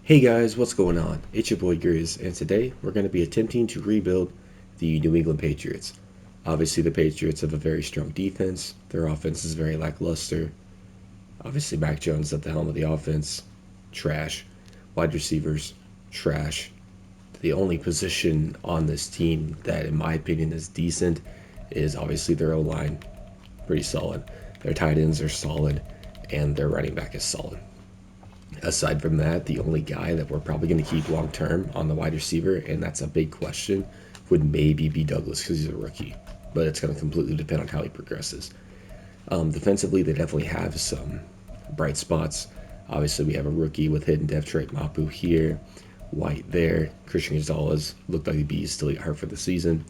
Hey guys, what's going on? It's your boy Grizz, and today we're going to be attempting to rebuild the New England Patriots. Obviously, the Patriots have a very strong defense. Their offense is very lackluster. Obviously, Mac Jones at the helm of the offense, trash. Wide receivers, trash. The only position on this team that, in my opinion, is decent is obviously their O line, pretty solid. Their tight ends are solid, and their running back is solid. Aside from that, the only guy that we're probably going to keep long term on the wide receiver, and that's a big question, would maybe be Douglas because he's a rookie. But it's going to completely depend on how he progresses. Defensively, they definitely have some bright spots. Obviously, we have a rookie with hidden depth trait, Mapu here, White there. Christian Gonzalez looked like the bees still get hurt for the season.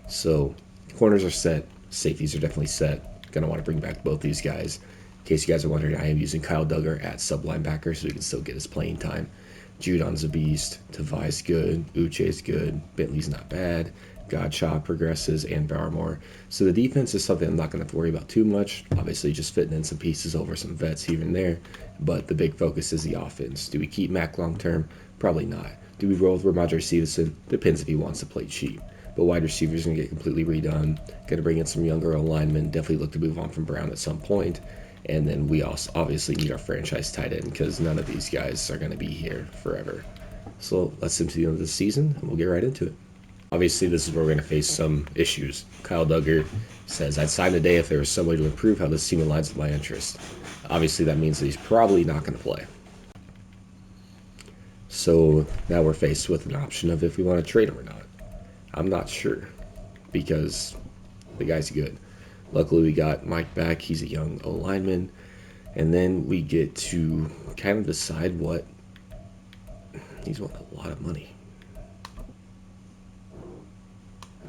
So, corners are set. Safeties are definitely set. Going to want to bring back both these guys. In case you guys are wondering, I am using Kyle Duggar at sub linebacker so he can still get his playing time. Judon's a beast. Tavai's good. Uche's good. Bentley's not bad. Godshaw progresses and Barmore. So the defense is something I'm not going to have to worry about too much. Obviously, just fitting in some pieces over some vets here and there. But the big focus is the offense. Do we keep Mac long term? Probably not. Do we roll with Ramondre Stevenson? Depends if he wants to play cheap. But wide receivers going to get completely redone. Going to bring in some younger linemen. Definitely look to move on from Brown at some point. And then we also obviously need our franchise tight end because none of these guys are going to be here forever. So let's get to the end of the season and we'll get right into it. Obviously, this is where we're going to face some issues. Kyle Duggar says, I'd sign today if there was some way to improve how this team aligns with my interest. Obviously, that means that he's probably not going to play. So now we're faced with an option of if we want to trade him or not. I'm not sure because the guy's good. Luckily, we got Mike back. He's a young O lineman. And then we get to kind of decide what. He's won a lot of money.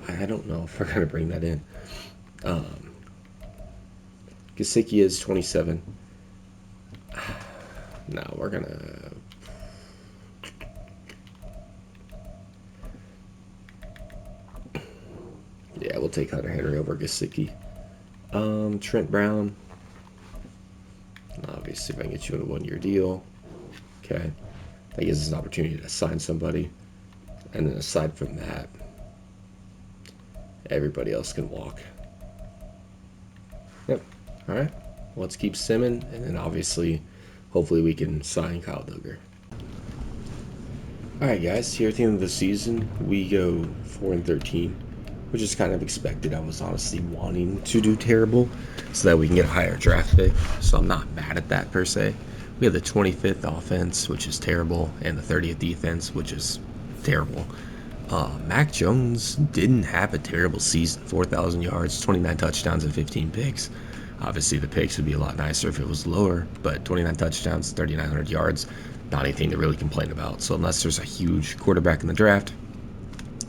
I don't know if we're going to bring that in. Gesicki is 27. No, we're going to. Yeah, we'll take Hunter Henry over Gesicki. Trent Brown. Obviously, if I can get you in a 1 year deal. Okay. That gives us an opportunity to sign somebody. And then aside from that, everybody else can walk. Yep. All right. Let's keep simming, and then obviously, hopefully, we can sign Kyle Duggar. All right, guys. Here at the end of the season, we go 4-13, which is kind of expected. I was honestly wanting to do terrible so that we can get a higher draft pick. So I'm not mad at that per se. We have the 25th offense, which is terrible, and the 30th defense, which is terrible. Mac Jones didn't have a terrible season. 4,000 yards, 29 touchdowns, and 15 picks. Obviously, the picks would be a lot nicer if it was lower, but 29 touchdowns, 3,900 yards, not anything to really complain about. So unless there's a huge quarterback in the draft,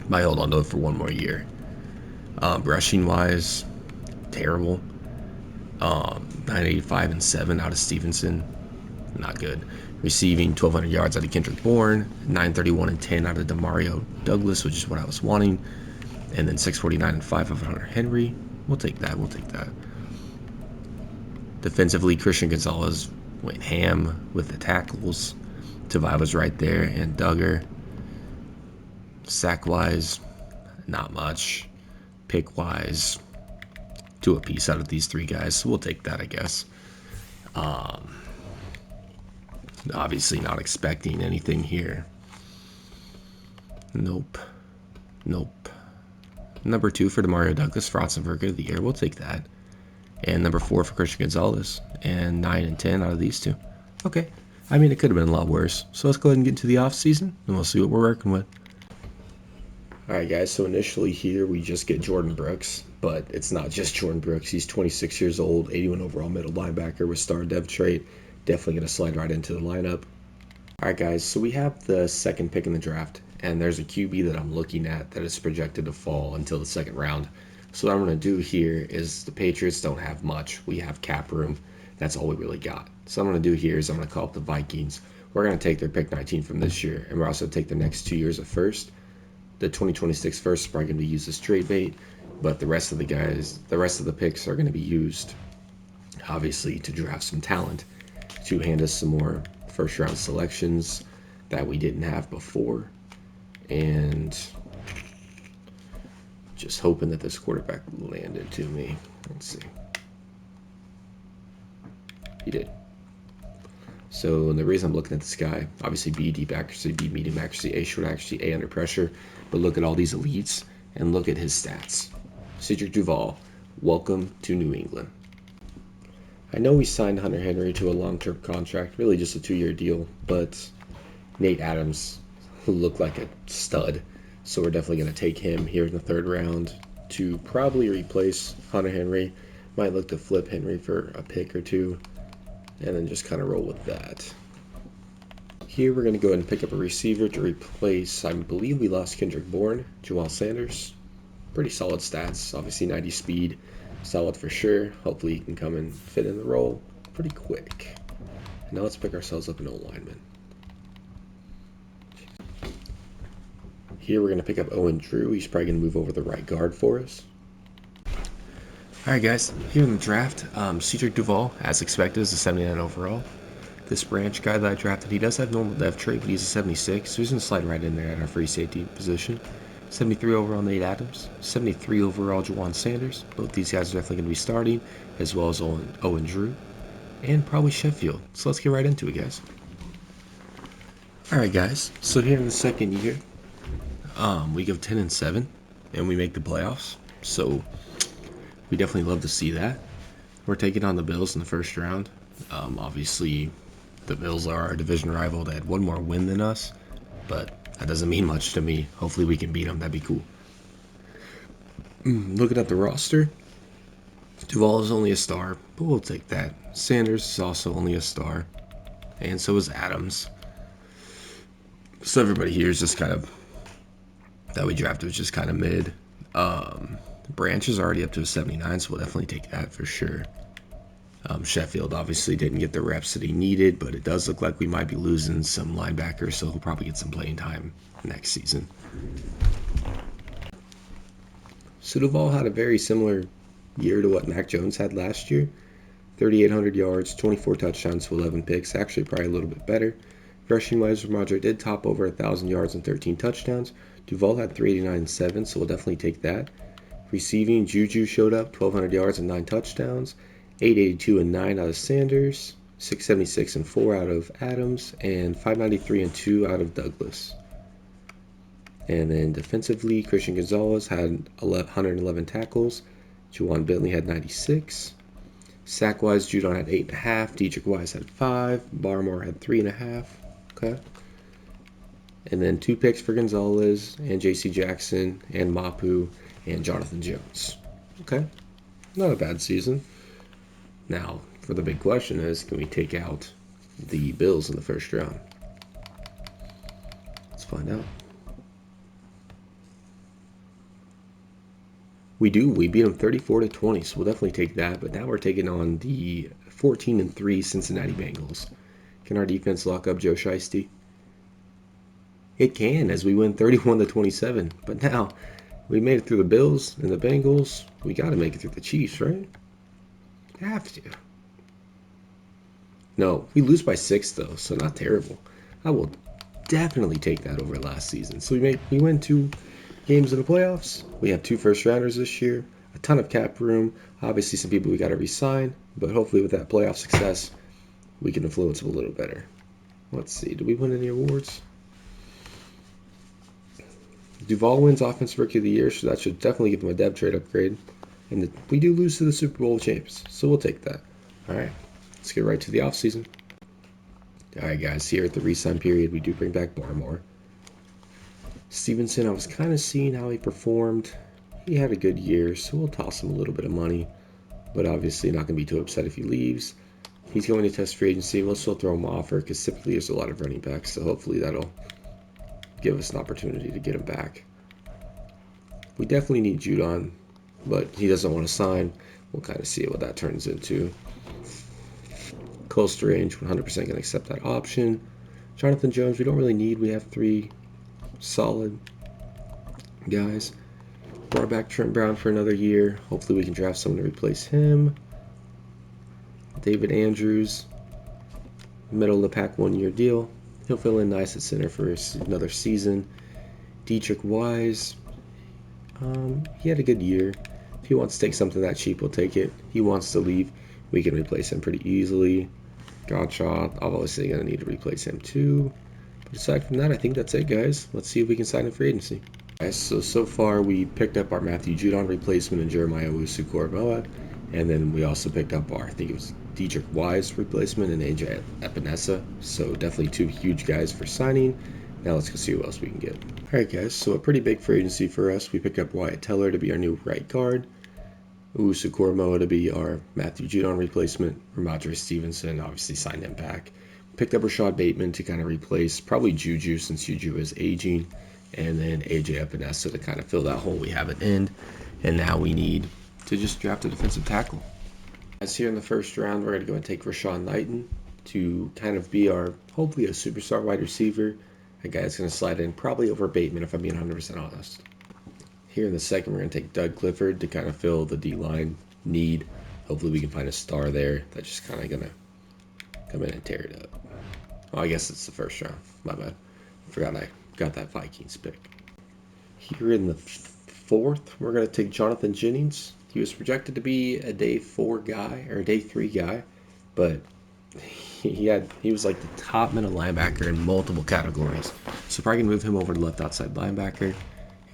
might hold on to it for 1 more year. Rushing wise, terrible. 985 and 7 out of Stevenson, not good. Receiving 1,200 yards out of Kendrick Bourne, 931 and 10 out of Demario Douglas, which is what I was wanting, and then 649 and 5 of Hunter Henry. We'll take that. Defensively, Christian Gonzalez went ham with the tackles. Tavai was right there, and Duggar. Sack wise, not much. Pick wise, 2 apiece out of these 3 guys, so we'll take that, I guess. Obviously not expecting anything here. Nope. Number 2 for Demario Douglas, Frotzenberger of the year, we'll take that. And number 4 for Christian Gonzalez, and 9 and 10 out of these 2. Okay. I mean, it could have been a lot worse. So let's go ahead and get into the off season, and we'll see what we're working with. Alright guys, so initially here we just get Jordan Brooks, but it's not just Jordan Brooks. He's 26 years old, 81 overall middle linebacker with star dev trait. Definitely going to slide right into the lineup. Alright guys, so we have the second pick in the draft, and there's a QB that I'm looking at that is projected to fall until the second round. So what I'm going to do here is the Patriots don't have much. We have cap room. That's all we really got. So what I'm going to do here is I'm going to call up the Vikings. We're going to take their pick 19 from this year, and we're also going to take the next 2 years of first. The 2026 first is probably going to be used as trade bait, but the rest of the picks are going to be used, obviously, to draft some talent, to hand us some more first round selections, that we didn't have before. And just hoping that this quarterback landed to me. Let's see. He did. So the reason I'm looking at this guy, obviously B, deep accuracy, B, medium accuracy, A, short accuracy, A, under pressure. But look at all these elites and look at his stats. Cedric Duval, welcome to New England. I know we signed Hunter Henry to a long-term contract, really just a 2-year deal, but Nate Adams looked like a stud. So we're definitely going to take him here in the 3rd round to probably replace Hunter Henry. Might look to flip Henry for a pick or 2 and then just kind of roll with that. Here we're going to go ahead and pick up a receiver to replace, I believe we lost Kendrick Bourne, Jamal Sanders. Pretty solid stats, obviously 90 speed, solid for sure. Hopefully he can come and fit in the role pretty quick. Now let's pick ourselves up an O-lineman. Here we're going to pick up Owen Drew. He's probably going to move over the right guard for us. Alright guys, here in the draft, Cedric Duval, as expected, is a 79 overall. This branch guy that I drafted, he does have normal dev trait, but he's a 76, so he's going to slide right in there at our free safety position. 73 overall Nate Adams, 73 overall Jawan Sanders. Both these guys are definitely going to be starting, as well as Owen Drew, and probably Sheffield. So let's get right into it, guys. Alright guys, so here in the 2nd year, we go 10-7, and we make the playoffs. So we definitely love to see that. We're taking on the Bills in the 1st round. Obviously, the Bills are our division rival. They had one more win than us, but that doesn't mean much to me. Hopefully we can beat them. That'd be cool. Looking at the roster, Duval is only a star, but we'll take that. Sanders is also only a star, and so is Adams. So everybody here is just kind of, that we drafted was just kind of mid. Branch is already up to a 79, so we'll definitely take that for sure. Sheffield obviously didn't get the reps that he needed, but it does look like we might be losing some linebackers, so he'll probably get some playing time next season. So Duval had a very similar year to what Mac Jones had last year. 3,800 yards, 24 touchdowns to 11 picks, actually probably a little bit better. Rushing wise, Roger did top over 1,000 yards and 13 touchdowns. Duval had 389.7, so we'll definitely take that. Receiving, Juju showed up, 1,200 yards and 9 touchdowns, 882 and 9 out of Sanders, 676 and 4 out of Adams, and 593 and 2 out of Douglas. And then defensively, Christian Gonzalez had 111 tackles, Juwan Bentley had 96. Sack-wise, Judon had 8.5, Dietrich Wise had 5, Barmore had 3.5. Okay. And then 2 picks for Gonzalez and J.C. Jackson and Mapu and Jonathan Jones. Okay, not a bad season. Now, for the big question is, can we take out the Bills in the 1st round? Let's find out. We do. We beat them 34-20, so we'll definitely take that. But now we're taking on the 14-3 Cincinnati Bengals. Can our defense lock up Joe Shiesty? It can, as we win 31-27. But now, we made it through the Bills and the Bengals. We got to make it through the Chiefs, right? Have to. No, we lose by 6 though, so not terrible. I will definitely take that over last season. So we win 2 games in the playoffs. We have 2 first-rounders this year. A ton of cap room. Obviously, some people we got to re-sign, but hopefully with that playoff success, we can influence them a little better. Let's see. Did we win any awards? Duval wins Offensive Rookie of the Year, so that should definitely give him a depth trade upgrade. And we do lose to the Super Bowl champs, so we'll take that. All right, let's get right to the offseason. All right, guys, here at the re-sign period, we do bring back Barmore. Stevenson, I was kind of seeing how he performed. He had a good year, so we'll toss him a little bit of money. But obviously not going to be too upset if he leaves. He's going to test free agency. We'll still throw him an offer because typically there's a lot of running backs, so hopefully that'll give us an opportunity to get him back. We definitely need Judon, but he doesn't want to sign. We'll kind of see what that turns into. Cole Strange, 100% going to accept that option. Jonathan Jones, we don't really need. We have 3 solid guys. Brought back Trent Brown for another year. Hopefully we can draft someone to replace him. David Andrews, middle of the pack 1-year deal. He'll fill in nice at center for another season. Dietrich Wise, he had a good year. If he wants to take something that cheap, we'll take it. He wants to leave, we can replace him pretty easily. Gottschalk, I'm obviously going to need to replace him too. But aside from that, I think that's it, guys. Let's see if we can sign him for agency. Guys, so far we picked up our Matthew Judon replacement and Jeremiah Owusu-Koramoah, and then we also picked up our, I think it was Dietrich Wise replacement and AJ Epinesa. So definitely two huge guys for signing. Now let's go see who else we can get. Alright guys, so a pretty big free agency for us. We picked up Wyatt Teller to be our new right guard. Owusu-Koramoah to be our Matthew Judon replacement. Ramondre Stevenson obviously signed him back. Picked up Rashad Bateman to kind of replace probably Juju since Juju is aging. And then AJ Epinesa to kind of fill that hole we have at end. And now we need to just draft a defensive tackle. As here in the first round, we're going to go and take Rashawn Knighton to kind of be our, hopefully a superstar wide receiver. A guy that's going to slide in probably over Bateman if I'm being 100% honest. Here in the second, we're going to take Doug Clifford to kind of fill the D-line need. Hopefully we can find a star there that's just kind of going to come in and tear it up. Oh, I guess it's the first round. My bad. Forgot I got that Vikings pick. Here in the fourth, we're going to take Jonathan Jennings. He was projected to be a day 4 guy or a day 3 guy, but he was like the top middle linebacker in multiple categories. So probably gonna move him over to left outside linebacker, and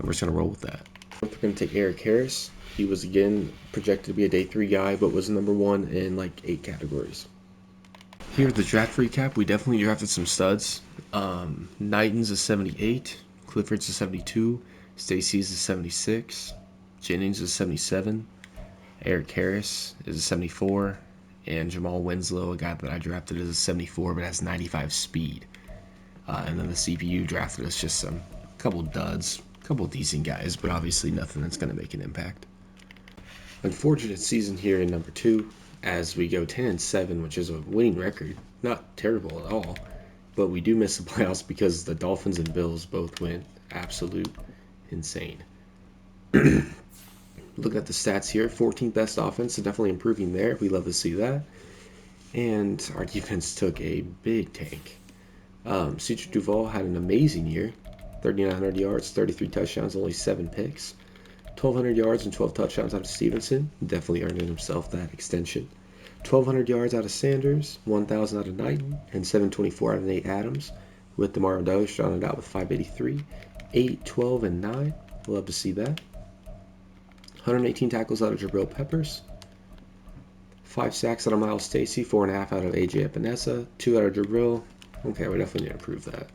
we're just gonna roll with that. We're gonna take Eric Harris. He was again projected to be a day 3 guy, but was number 1 in like 8 categories. Here at the draft recap, we definitely drafted some studs. Knighton's a 78, Clifford's a 72, Stacy's a 76, Jennings is 77, Eric Harris is a 74, and Jamal Winslow, a guy that I drafted, is a 74 but has 95 speed. And then the CPU drafted us just a couple duds, a couple decent guys, but obviously nothing that's going to make an impact. Unfortunate season here in number 2, as we go 10-7, which is a winning record. Not terrible at all, but we do miss the playoffs because the Dolphins and Bills both went absolute insane. Look at the stats here. 14th best offense, so definitely improving there. We love to see that. And our defense took a big tank. Cedric Duval had an amazing year. 3,900 yards, 33 touchdowns, only 7 picks. 1,200 yards and 12 touchdowns out of Stevenson. Definitely earning himself that extension. 1,200 yards out of Sanders, 1,000 out of Knighton, and 724 out of Nate Adams. With DeMar Doge rounded out with 583. 8, 12, and 9. Love to see that. 118 tackles out of Jabril Peppers. 5 sacks out of Myles Stacy. 4.5 out of AJ Epinesa. 2 out of Jabril. Okay, we definitely need to improve that.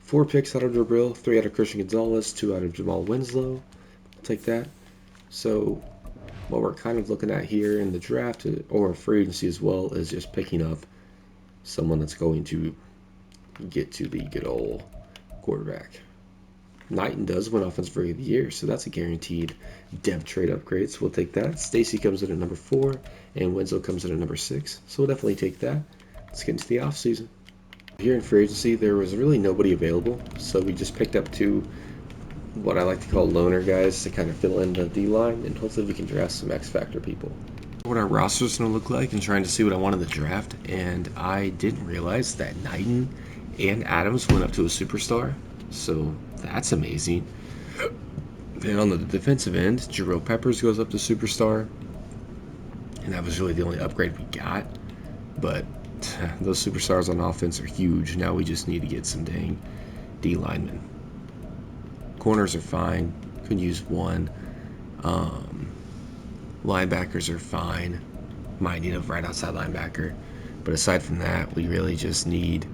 4 picks out of Jabril. 3 out of Christian Gonzalez. 2 out of Jamal Winslow. I'll take that. So what we're kind of looking at here in the draft, or free agency as well, is just picking up someone that's going to get to the good old quarterback. Knighton does win Offensive Rookie of the Year, so that's a guaranteed depth trade upgrade, so we'll take that. Stacy comes in at number 4, and Winslow comes in at number 6, so we'll definitely take that. Let's get into the offseason. Here in free agency, there was really nobody available, so we just picked up 2 what I like to call loner guys to kind of fill in the D-line, and hopefully we can draft some X-Factor people. What our roster is going to look like and trying to see what I wanted to draft, and I didn't realize that Knighton and Adams went up to a superstar, so that's amazing. Then on the defensive end, Jabril Peppers goes up to superstar, and that was really the only upgrade we got, but those superstars on offense are huge. Now we just need to get some dang D linemen. Corners are fine. Could use 1. Linebackers are fine. Might need a right outside linebacker. But aside from that, we really just need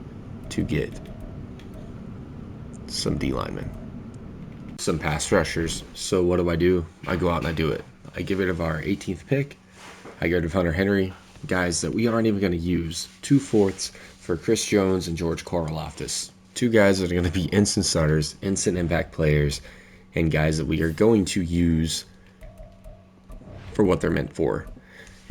to get some D linemen. Some pass rushers. So what do? I go out and I do it. I get rid of our 18th pick. I get rid of Hunter Henry. Guys that we aren't even going to use. 2 fourths for Chris Jones and George Karlaftis. 2 guys that are going to be instant starters, instant impact players, and guys that we are going to use for what they're meant for.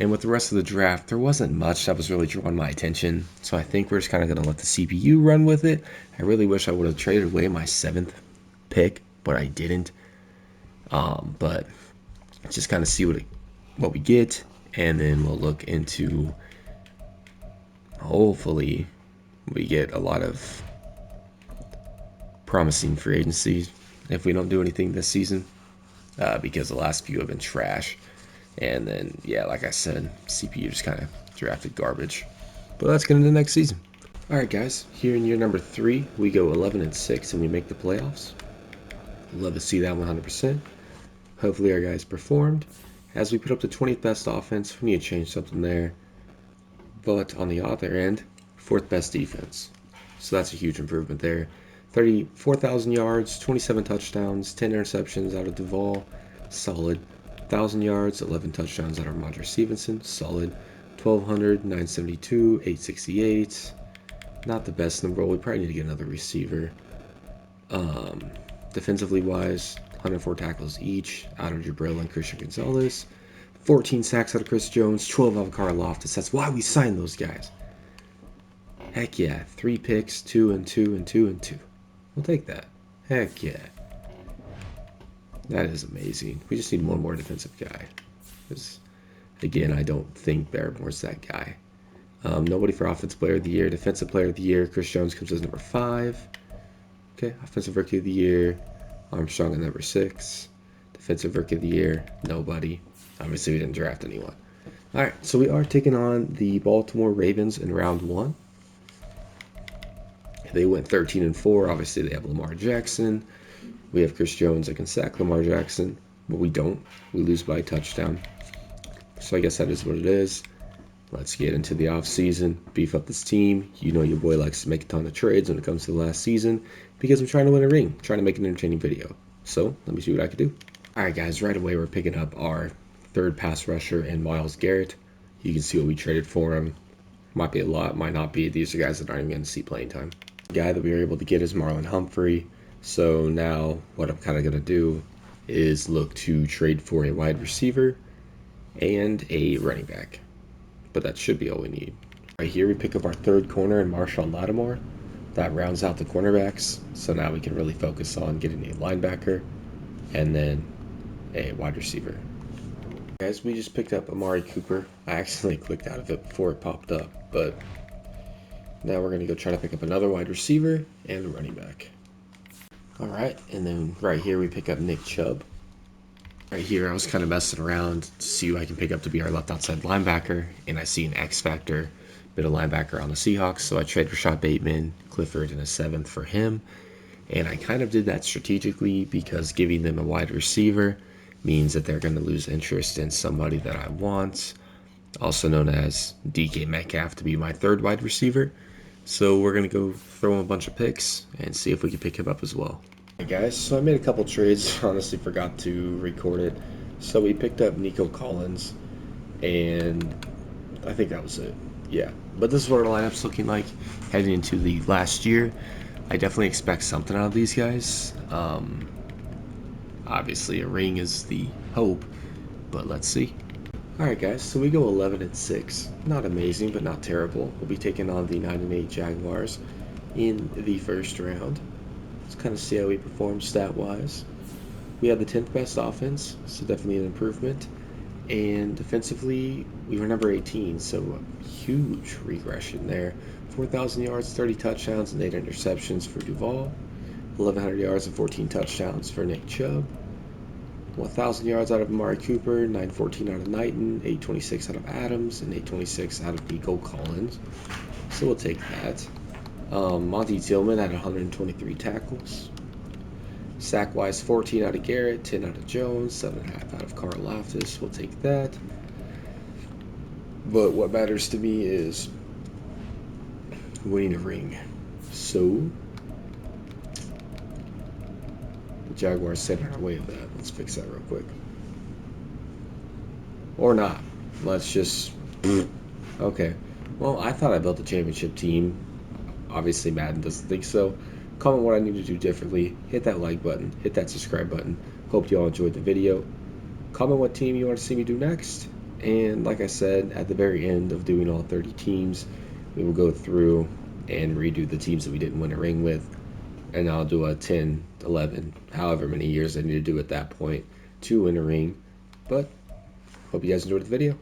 And with the rest of the draft, there wasn't much that was really drawing my attention, so I think we're just kind of going to let the CPU run with it. I really wish I would have traded away my 7th pick, but I didn't. But just kind of see what we get, and then we'll look into, hopefully we get a lot of promising free agency if we don't do anything this season, because the last few have been trash. And then, yeah, like I said, CPU just kind of drafted garbage. But let's get into the next season. All right, guys, here in year number 3, we go 11-6 and we make the playoffs. Love to see that 100%. Hopefully our guys performed. As we put up the 20th best offense, we need to change something there. But on the other end, 4th best defense. So that's a huge improvement there. 34,000 yards, 27 touchdowns, 10 interceptions out of Duvall. Solid. 1,000 yards, 11 touchdowns out of Roger Stevenson. Solid. 1,200, 972, 868. Not the best in the world. We probably need to get another receiver. Defensively wise, 104 tackles each out of Jabril and Christian Gonzalez. 14 sacks out of Chris Jones, 12 out of Karlaftis. That's why we signed those guys. Heck yeah. 3 picks, 2 and 2 and 2 and 2. We'll take that. Heck yeah. That is amazing. We just need one more defensive guy. Because, again, I don't think Barrymore's that guy. Nobody for Offensive Player of the Year. Defensive Player of the Year, Chris Jones comes as number 5. Okay, Offensive Rookie of the Year, Armstrong at number 6. Defensive Rookie of the Year, nobody. Obviously, we didn't draft anyone. All right, so we are taking on the Baltimore Ravens in round 1. They went 13-4. Obviously, they have Lamar Jackson. We have Chris Jones that can sack Lamar Jackson, but we don't. We lose by a touchdown. So I guess that is what it is. Let's get into the offseason, beef up this team. You know your boy likes to make a ton of trades when it comes to the last season because I'm trying to win a ring, trying to make an entertaining video. So let me see what I can do. All right, guys, right away we're picking up our 3rd pass rusher in Myles Garrett. You can see what we traded for him. Might be a lot, might not be. These are guys that aren't even going to see playing time. The guy that we were able to get is Marlon Humphrey. So now what I'm kind of going to do is look to trade for a wide receiver and a running back. But that should be all we need. Right here we pick up our 3rd corner in Marshawn Lattimore. That rounds out the cornerbacks. So now we can really focus on getting a linebacker and then a wide receiver. Guys, we just picked up Amari Cooper. I accidentally clicked out of it before it popped up. But now we're going to go try to pick up another wide receiver and a running back. All right, and then right here we pick up Nick Chubb. Right here I was kind of messing around to see who I can pick up to be our left outside linebacker, and I see an X Factor middle linebacker on the Seahawks, so I trade Rashad Bateman, Clifford in a 7th for him. And I kind of did that strategically because giving them a wide receiver means that they're going to lose interest in somebody that I want, also known as DK Metcalf, to be my 3rd wide receiver. So we're going to go throw him a bunch of picks and see if we can pick him up as well. Hey guys, so I made a couple trades. Honestly forgot to record it. So we picked up Nico Collins, and I think that was it. Yeah, but this is what our lineup's looking like heading into the last year. I definitely expect something out of these guys. Obviously a ring is the hope, but let's see. Alright guys, so we go 11-6. Not amazing, but not terrible. We'll be taking on the 9-8 Jaguars in the 1st round. Let's kind of see how we perform stat-wise. We have the 10th best offense, so definitely an improvement. And defensively, we were number 18, so a huge regression there. 4,000 yards, 30 touchdowns, and 8 interceptions for Duvall. 1,100 yards and 14 touchdowns for Nick Chubb. 1,000 yards out of Amari Cooper, 914 out of Knighton, 826 out of Adams, and 826 out of Nico Collins. So we'll take that. Monty Tillman had 123 tackles. Sack-wise, 14 out of Garrett, 10 out of Jones, 7.5 out of Karlaftis. We'll take that. But what matters to me is winning a ring. So the Jaguars set in our way of that. Let's fix that real quick. Or not. Let's just... Okay. Well, I thought I built a championship team. Obviously, Madden doesn't think so. Comment what I need to do differently. Hit that like button. Hit that subscribe button. Hope you all enjoyed the video. Comment what team you want to see me do next. And like I said, at the very end of doing all 30 teams, we will go through and redo the teams that we didn't win a ring with. And I'll do a 10, 11, however many years I need to do at that point to win a ring. But hope you guys enjoyed the video.